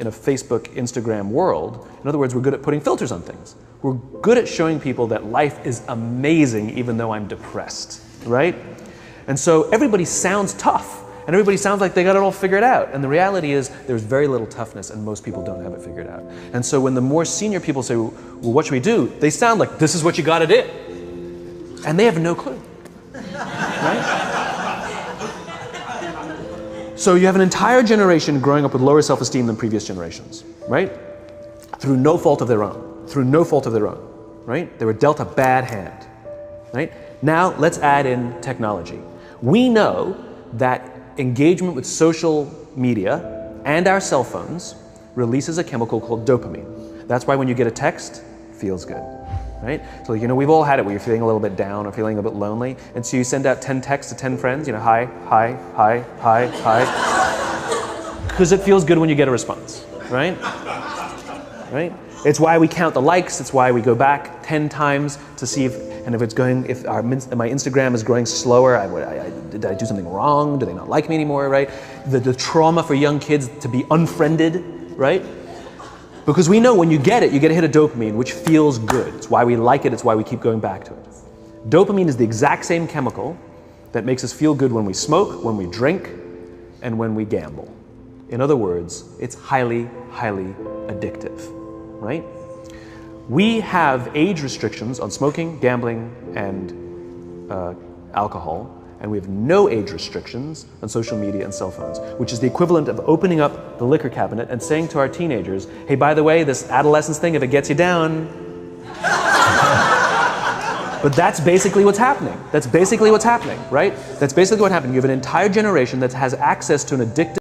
in a Facebook, Instagram world. In other words, we're good at putting filters on things. We're good at showing people that life is amazing even though I'm depressed, right? And so everybody sounds tough, and everybody sounds like they got it all figured out. And the reality is there's very little toughness, and most people don't have it figured out. And so when the more senior people say, well, what should we do? They sound like, this is what you gotta do. And they have no clue, right? So you have an entire generation growing up with lower self-esteem than previous generations, right? Through no fault of their own, right? They were dealt a bad hand, right? Now let's add in technology. We know that engagement with social media and our cell phones releases a chemical called dopamine. That's why when you get a text, it feels good, right? So, you know, we've all had it where you're feeling a little bit down or feeling a bit lonely, and so you send out 10 texts to 10 friends, you know, hi, hi, hi, hi, hi, because it feels good when you get a response, right? Right? It's why we count the likes, it's why we go back 10 times to see if my Instagram is growing slower, did I do something wrong? Do they not like me anymore, right? The trauma for young kids to be unfriended, right? Because we know when you get a hit of dopamine, which feels good. It's why we like it, it's why we keep going back to it. Dopamine is the exact same chemical that makes us feel good when we smoke, when we drink, and when we gamble. In other words, it's highly, highly addictive, right? We have age restrictions on smoking, gambling, and alcohol, and we have no age restrictions on social media and cell phones, which is the equivalent of opening up the liquor cabinet and saying to our teenagers, hey, by the way, this adolescence thing, if it gets you down. But that's basically what's happening. That's basically what's happening, right? That's basically what happened. You have an entire generation that has access to an addictive